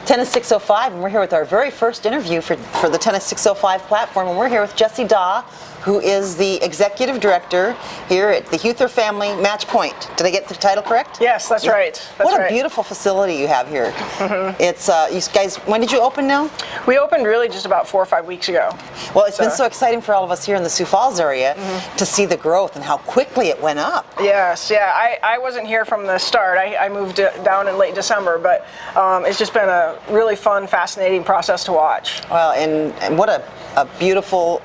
Tennis 605, and we're here with our very first interview for the Tennis 605 platform, and we're here with Jessie Daw, who is the Executive Director here at the Huther Family Match Point. Did I get the title correct? Yes, that's right. What a beautiful facility you have here. It's, you guys, when did you open now? We opened really just about 4 or 5 weeks ago. Well, it's been so exciting for all of us here in the Sioux Falls area to see the growth and how quickly it went up. Yes, yeah, I wasn't here from the start. I moved down in late December, but it's just been a really fun, fascinating process to watch. Well, and what a beautiful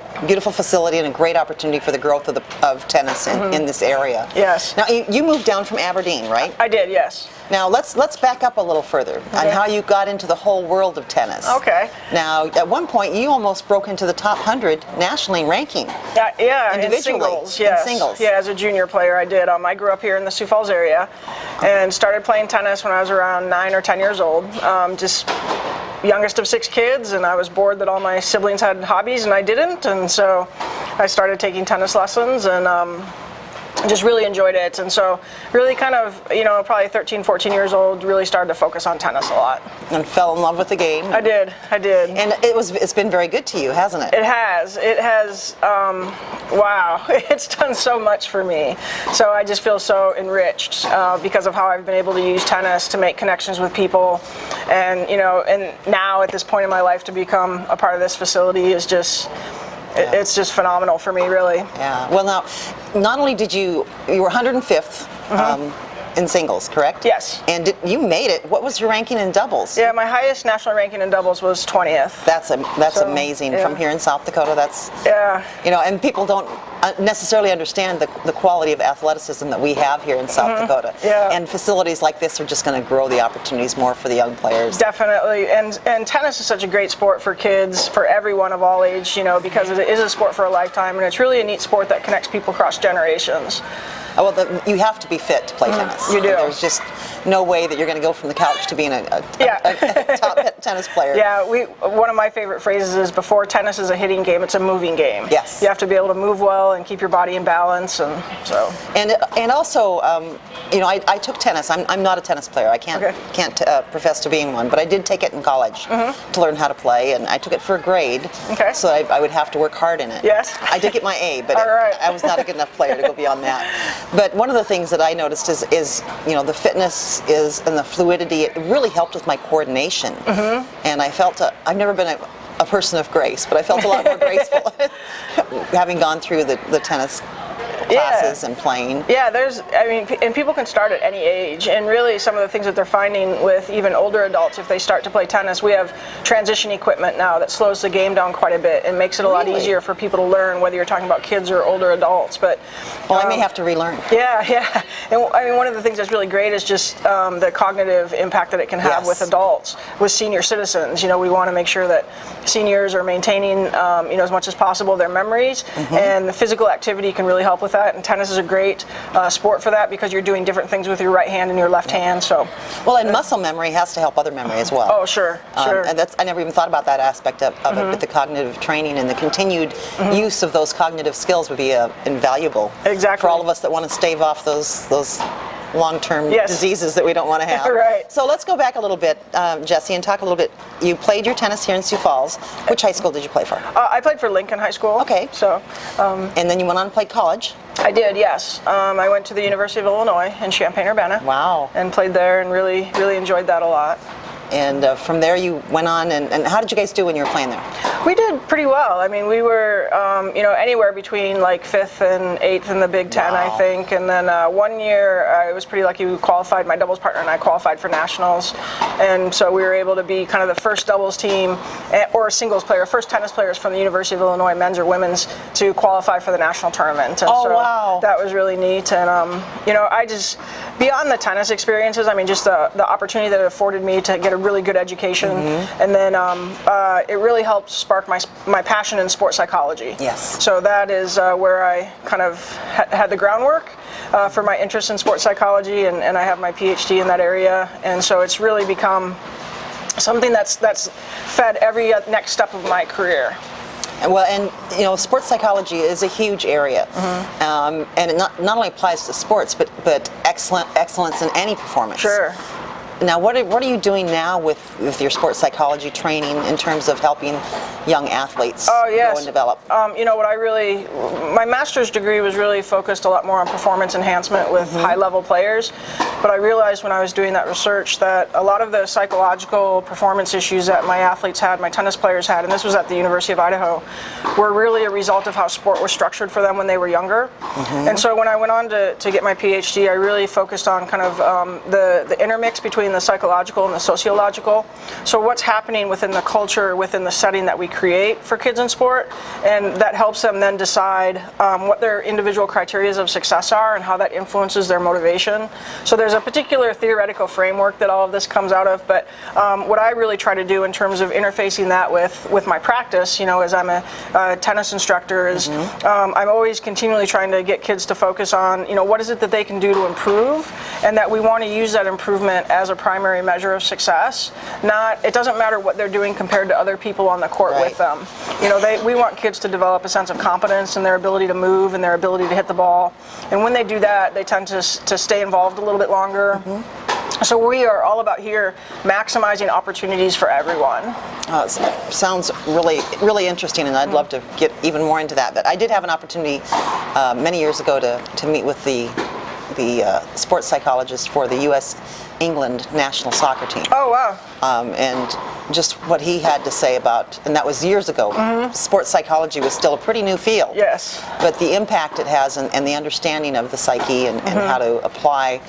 facility and a great opportunity for the growth of tennis in this area. Yes. Now, you moved down from Aberdeen, right? I did, yes. Now, let's back up a little further on how you got into the whole world of tennis. Okay. Now, at one point, you almost broke into the top 100 nationally ranking. Yeah, individually. in singles, yes. In singles. Yeah, as a junior player, I did. I grew up here in the Sioux Falls area and started playing tennis when I was around 9 or 10 years old. Just youngest of 6 kids, and I was bored that all my siblings had hobbies and I didn't, and so I started taking tennis lessons and just really enjoyed it. And so really kind of, probably 13, 14 years old, really started to focus on tennis a lot. And fell in love with the game. I did. And it's been very good to you, hasn't it? It has, wow, it's done so much for me. So I just feel so enriched because of how I've been able to use tennis to make connections with people. And, and now at this point in my life to become a part of this facility is just, it's just phenomenal for me, really. Yeah. Well, now, not only did you were 105th in singles, correct? Yes. And you made it. What was your ranking in doubles? Yeah, my highest national ranking in doubles was 20th. That's amazing. Yeah. From here in South Dakota, that's yeah. And people don't necessarily understand the quality of athleticism that we have here in South Dakota. Yeah. And facilities like this are just going to grow the opportunities more for the young players. Definitely. And tennis is such a great sport for kids, for everyone of all age, because it is a sport for a lifetime, and it's really a neat sport that connects people across generations. Oh, well, you have to be fit to play tennis. You do. There's just no way that you're going to go from the couch to being a top tennis player. Yeah, one of my favorite phrases is, before tennis is a hitting game, it's a moving game. Yes. You have to be able to move well and keep your body in balance, and so. And also, I took tennis. I'm not a tennis player. I can't profess to being one, but I did take it in college to learn how to play, and I took it for a grade. Okay. So I would have to work hard in it. Yes. I did get my A, but I was not a good enough player to go beyond that. But one of the things that I noticed is the fitness and the fluidity. It really helped with my coordination, and I felt I've never been a person of grace, but I felt a lot more graceful having gone through the tennis classes and playing. Yeah, and people can start at any age, and really some of the things that they're finding with even older adults, if they start to play tennis, we have transition equipment now that slows the game down quite a bit and makes it a lot easier for people to learn, whether you're talking about kids or older adults. But I may have to relearn. Yeah. And one of the things that's really great is just the cognitive impact that it can have with adults, with senior citizens. We want to make sure that seniors are maintaining, as much as possible their memories, and the physical activity can really help with that. And tennis is a great sport for that, because you're doing different things with your right hand and your left hand. So, and muscle memory has to help other memory as well. Oh, sure. And I never even thought about that aspect of it, but the cognitive training and the continued use of those cognitive skills would be invaluable. Exactly. For all of us that want to stave off those long-term diseases that we don't want to have. Right. So let's go back a little bit, Jessie, and talk a little bit. You played your tennis here in Sioux Falls. Which high school did you play for? I played for Lincoln High School. Okay. So. And then you went on and played college? I did, yes. I went to the University of Illinois in Champaign-Urbana. Wow. And played there and really, really enjoyed that a lot. And from there you went on, and how did you guys do when you were playing there? We did pretty well. I mean, we were, anywhere between like 5th and 8th in the Big Ten, I think. And then one year I was pretty lucky. We qualified, my doubles partner and I qualified for nationals. And so we were able to be kind of the first doubles team or singles player, first tennis players from the University of Illinois, men's or women's, to qualify for the national tournament. And wow. That was really neat. And, I just, beyond the tennis experiences, I mean, just the opportunity that it afforded me to get a really good education, and then it really helped spark my passion in sports psychology. Yes. So that is where I kind of had the groundwork for my interest in sports psychology, and I have my PhD in that area, and so it's really become something that's fed every next step of my career. Well, and sports psychology is a huge area, and it not only applies to sports, but excellence in any performance. Sure. Now, what are you doing now with your sports psychology training in terms of helping young athletes grow and develop? You know, my master's degree was really focused a lot more on performance enhancement with high-level players, but I realized when I was doing that research that a lot of the psychological performance issues that my athletes had, my tennis players had, and this was at the University of Idaho, were really a result of how sport was structured for them when they were younger. And so when I went on to get my PhD, I really focused on kind of the intermix between the psychological and the sociological. So what's happening within the culture, within the setting that we create for kids in sport, and that helps them then decide what their individual criteria of success are and how that influences their motivation. So there's a particular theoretical framework that all of this comes out of, but what I really try to do in terms of interfacing that with my practice, you know, as I'm a tennis instructor, is I'm always continually trying to get kids to focus on, you know, what is it that they can do to improve, and that we want to use that improvement as a primary measure of success. It doesn't matter what they're doing compared to other people on the court with them. You know, we want kids to develop a sense of competence in their ability to move and their ability to hit the ball. And when they do that, they tend to stay involved a little bit longer. So we are all about here maximizing opportunities for everyone. Sounds really, really interesting, and I'd love to get even more into that. But I did have an opportunity many years ago to meet with the sports psychologist for the U.S. England national soccer team. Oh, wow. And just what he had to say about, and that was years ago, sports psychology was still a pretty new field. Yes. But the impact it has and the understanding of the psyche and how to apply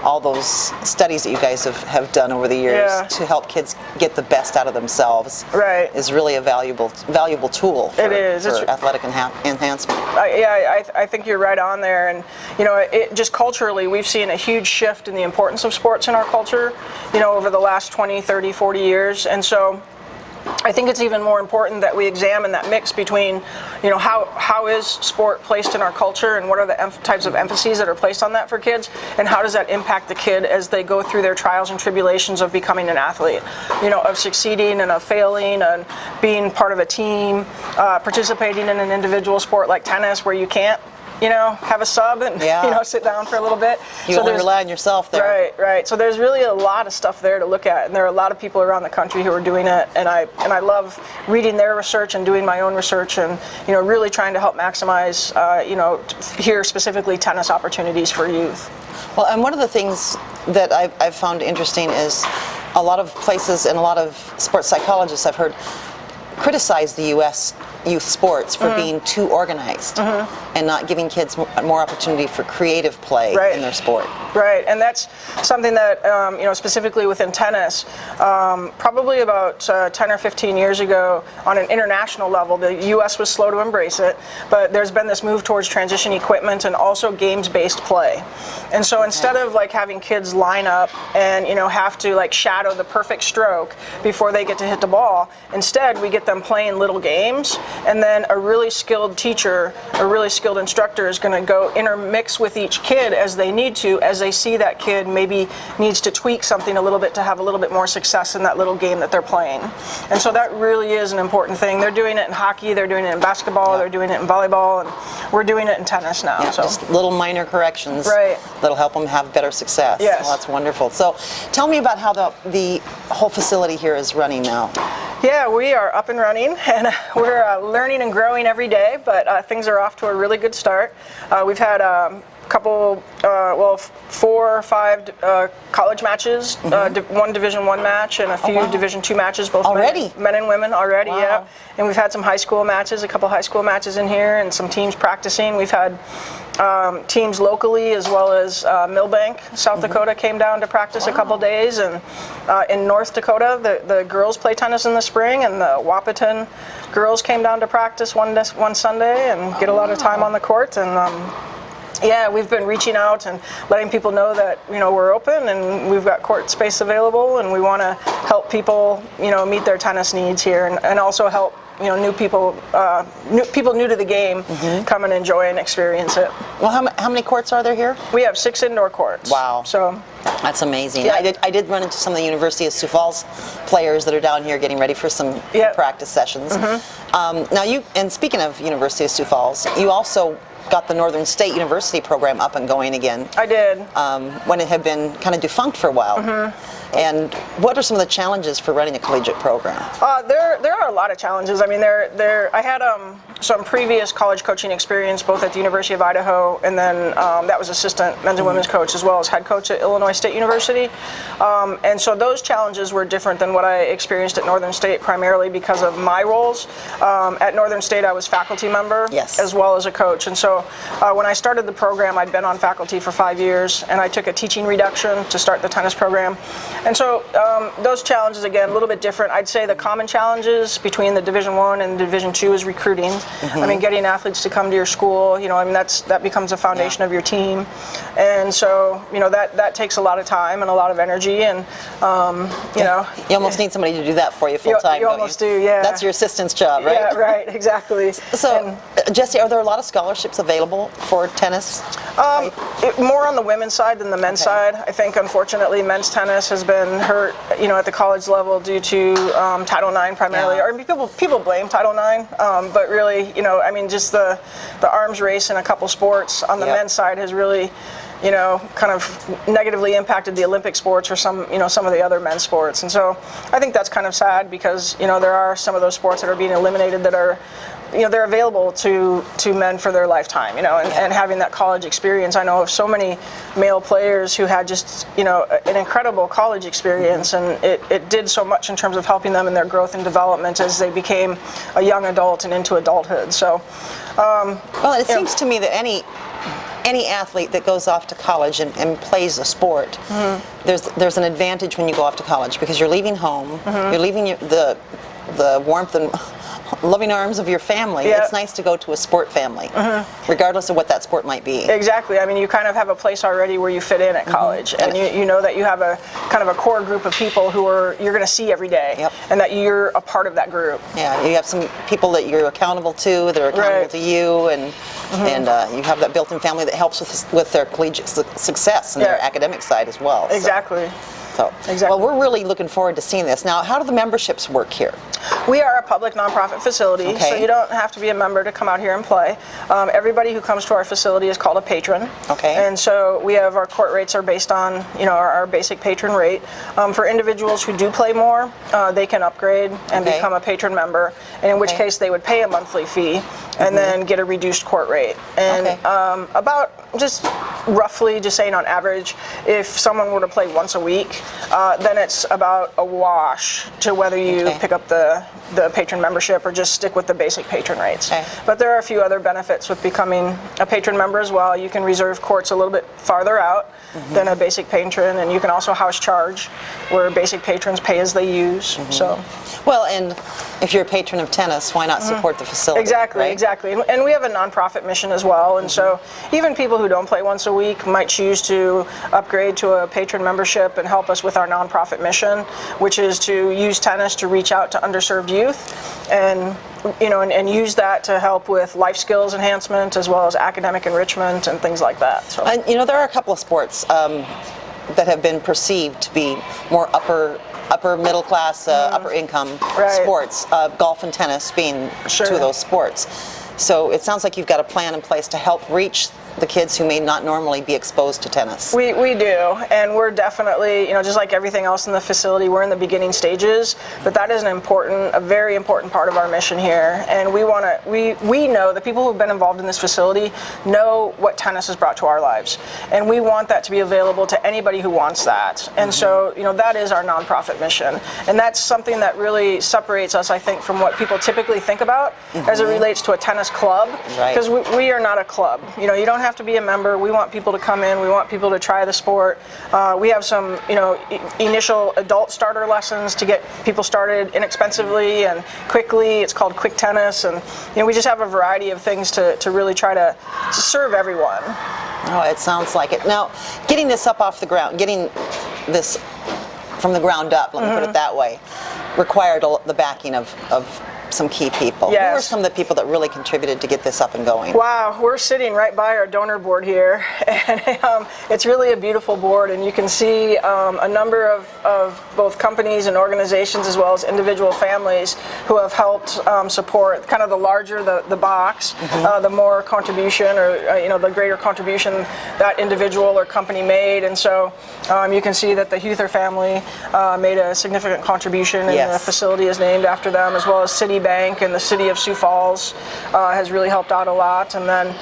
all those studies that you guys have done over the years to help kids get the best out of themselves is really a valuable tool for athletic enhancement. I think you're right on there. And, you know, just culturally, we've seen a huge shift in the importance of sports in our culture, you know, over the last 20, 30, 40 years. And so I think it's even more important that we examine that mix between, you know, how is sport placed in our culture, and what are the types of emphases that are placed on that for kids, and how does that impact the kid as they go through their trials and tribulations of becoming an athlete, you know, of succeeding and of failing and being part of a team, participating in an individual sport like tennis where you can't, you know, have a sub and, you know, sit down for a little bit. You only rely on yourself there. Right. So there's really a lot of stuff there to look at, and there are a lot of people around the country who are doing it, and I love reading their research and doing my own research, and, you know, really trying to help maximize, you know, here specifically tennis opportunities for youth. Well, and one of the things that I've found interesting is a lot of places and a lot of sports psychologists I've heard criticize the U.S. youth sports for being too organized and not giving kids more opportunity for creative play in their sport. Right, and that's something that, you know, specifically within tennis, probably about 10 or 15 years ago on an international level, the U.S. was slow to embrace it, but there's been this move towards transition equipment and also games-based play. And so instead of like having kids line up and, you know, have to like shadow the perfect stroke before they get to hit the ball, instead we get them playing little games, and then a really skilled teacher, a really skilled instructor is going to go intermix with each kid as they need to, as they see that kid maybe needs to tweak something a little bit to have a little bit more success in that little game that they're playing. And so that really is an important thing. They're doing it in hockey, they're doing it in basketball, they're doing it in volleyball, and we're doing it in tennis now. So just little minor corrections that'll help them have better success. Yes. Well, that's wonderful. So tell me about how the whole facility here is running now. Yeah, we are up and running, and we're learning and growing every day, but things are off to a really good start. We've had couple, 4 or 5 college matches, one Division I match, and a few Division II matches, both men and women already. Yeah. And we've had some high school matches, a couple high school matches in here, and some teams practicing. We've had teams locally as well as Millbank, South Dakota came down to practice a couple days, and in North Dakota the girls play tennis in the spring, and the Wahpeton girls came down to practice one Sunday and get a lot of time on the court. And yeah, we've been reaching out and letting people know that, you know, we're open and we've got court space available, and we want to help people, you know, meet their tennis needs here, and also help, you know, new people new to the game come and enjoy and experience it. Well, how many courts are there here? We have 6 indoor courts. Wow. So that's amazing. Yeah. I did run into some of the University of Sioux Falls players that are down here getting ready for some practice sessions. Now and speaking of University of Sioux Falls, you also got the Northern State University program up and going again. I did. When it had been kind of defunct for a while. And what are some of the challenges for running a collegiate program? There are a lot of challenges. I mean, I had some previous college coaching experience both at the University of Idaho, and then that was assistant men's and women's coach as well as head coach at Illinois State University. And so those challenges were different than what I experienced at Northern State, primarily because of my roles. At Northern State, I was faculty member as well as a coach. And so when I started the program, I'd been on faculty for 5 years, and I took a teaching reduction to start the tennis program. And so those challenges, again, a little bit different. I'd say the common challenges between the Division I and Division II is recruiting. I mean, getting athletes to come to your school, you know, I mean, that becomes a foundation of your team. And so, you know, that takes a lot of time and a lot of energy, and, you know. You almost need somebody to do that for you full time, You almost do, yeah. That's your assistant's job, right? Yeah, right, exactly. So, Jessie, are there a lot of scholarships available for tennis? More on the women's side than the men's side. I think, unfortunately, men's tennis has been hurt, you know, at the college level due to Title IX primarily. Or people blame Title IX, but really, you know, I mean, just the arms race in a couple sports on the men's side has really, you know, kind of negatively impacted the Olympic sports or some of the other men's sports. And so I think that's kind of sad, because, you know, there are some of those sports that are being eliminated that are, you know, they're available to men for their lifetime, you know, and having that college experience. I know of so many male players who had just, you know, an incredible college experience, and it did so much in terms of helping them in their growth and development as they became a young adult and into adulthood. So, well, it seems to me that any athlete that goes off to college and plays a sport, there's an advantage when you go off to college, because you're leaving home, you're leaving the warmth and loving arms of your family. It's nice to go to a sport family, regardless of what that sport might be. Exactly. I mean, you kind of have a place already where you fit in at college, and you know that you have a kind of a core group of people who you're going to see every day, and that you're a part of that group. Yeah, you have some people that you're accountable to, that are accountable to you, and you have that built-in family that helps with their collegiate success and their academic side as well. Exactly. So, well, we're really looking forward to seeing this. Now, how do the memberships work here? We are a public nonprofit facility, so you don't have to be a member to come out here and play. Everybody who comes to our facility is called a patron. And so we have our court rates are based on, you know, our basic patron rate. For individuals who do play more, they can upgrade and become a patron member, and in which case they would pay a monthly fee and then get a reduced court rate. And about just roughly, just saying on average, if someone were to play once a week, then it's about a wash to whether you pick up the patron membership or just stick with the basic patron rates. But there are a few other benefits with becoming a patron member as well. You can reserve courts a little bit farther out than a basic patron, and you can also house charge, where basic patrons pay as they use. So, well, and if you're a patron of tennis, why not support the facility? Exactly, exactly. And we have a nonprofit mission as well, and so even people who don't play once a week might choose to upgrade to a patron membership and help us with our nonprofit mission, which is to use tennis to reach out to underserved youth, and and use that to help with life skills enhancement as well as academic enrichment and things like that. So, and there are a couple of sports that have been perceived to be more upper middle class, upper income sports, golf and tennis being two of those sports. So it sounds like you've got a plan in place to help reach the kids who may not normally be exposed to tennis. We do, and we're definitely, just like everything else in the facility, we're in the beginning stages, but that is a very important part of our mission here. And we know the people who've been involved in this facility know what tennis has brought to our lives, and we want that to be available to anybody who wants that. And so, that is our nonprofit mission, and that's something that really separates us, I think, from what people typically think about as it relates to a tennis club, because we are not a club. You don't have to be a member. We want people to come in. We want people to try the sport. We have some, initial adult starter lessons to get people started inexpensively and quickly. It's called Quick Tennis, and we just have a variety of things to really try to serve everyone. Oh, it sounds like it. Now, getting this up off the ground, getting this from the ground up, let me put it that way, required the backing of some key people. Yes. Who are some of the people that really contributed to get this up and going? Wow, we're sitting right by our donor board here, and it's really a beautiful board, and you can see a number of both companies and organizations as well as individual families who have helped support. Kind of the larger the box, the more contribution, or the greater contribution that individual or company made. And so you can see that the Huther family made a significant contribution, and Yes. the facility is named after them, as well as Citibank and the City of Sioux Falls has really helped out a lot. And then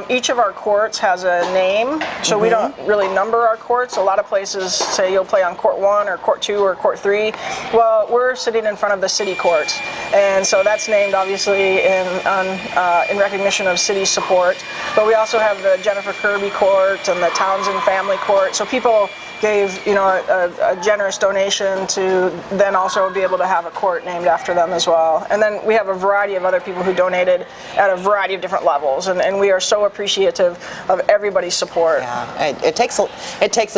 each of our courts has a name, so we don't really number our courts. A lot of places say you'll play on court 1 or court 2 or court 3. Well, we're sitting in front of the city court, and so that's named obviously in recognition of city support. But we also have the Jennifer Kirby Court and the Townsend Family Court. So people gave a generous donation to then also be able to have a court named after them as well. And then we have a variety of other people who donated at a variety of different levels, and we are so appreciative of everybody's support. Yeah, it takes a village. It takes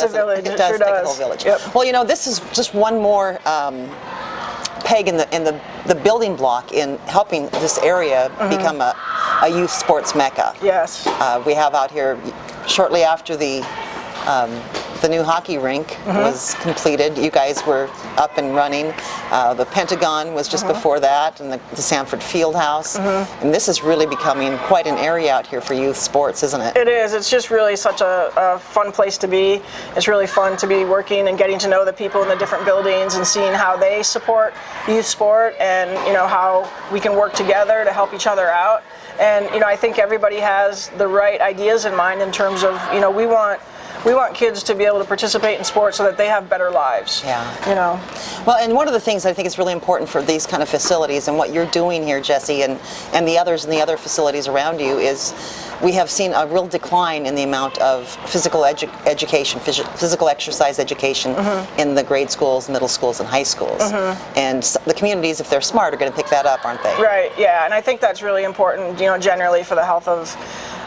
a village. It does sure take does. a whole village. Yep. Well, this is just one more peg in the building block in helping this area become a youth sports mecca. Yes. We have out here shortly after the new hockey rink was completed. You guys were up and running. The Pentagon was just before that, and the Sanford Fieldhouse. And this is really becoming quite an area out here for youth sports, isn't it? It is. It's just really such a fun place to be. It's really fun to be working and getting to know the people in the different buildings and seeing how they support youth sport, and how we can work together to help each other out. And I think everybody has the right ideas in mind in terms of we want kids to be able to participate in sports so that they have better lives. Yeah. Well, and one of the things I think is really important for these kind of facilities, and what you're doing here, Jessie, and the others in the other facilities around you, is we have seen a real decline in the amount of physical education, physical exercise education in the grade schools, middle schools, and high schools. And the communities, if they're smart, are going to pick that up, aren't they? Right. Yeah, and I think that's really important, generally for the health of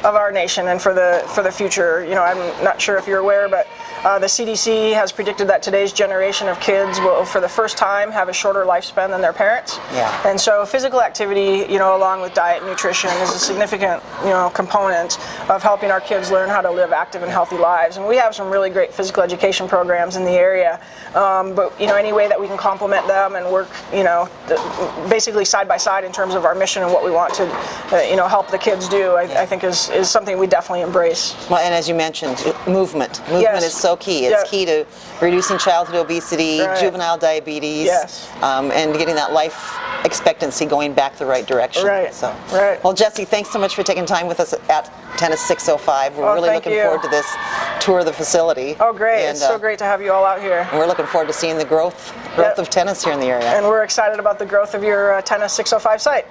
our nation and for the future. I'm not sure if you're aware, but the CDC has predicted that today's generation of kids will, for the first time, have a shorter lifespan than their parents. Yeah. And so physical activity, along with diet and nutrition, is a significant, component of helping our kids learn how to live active and healthy lives. And we have some really great physical education programs in the area. But any way that we can complement them and work, basically side by side in terms of our mission and what we want to, help the kids do, I think is something we definitely embrace. Well, and as you mentioned, movement. Movement Yes. is so key. It's key to reducing childhood obesity, Right. juvenile diabetes, Yes. And getting that life expectancy going back the right direction. Right. So, Right. Well, Jessie, thanks so much for taking time with us at Tennis 605. We're really thank looking you. forward to this tour of the facility. Oh, great. And, It's so great to have you all out here. We're looking forward to seeing the growth Yep. of tennis here in the area. And we're excited about the growth of your Tennis 605 site.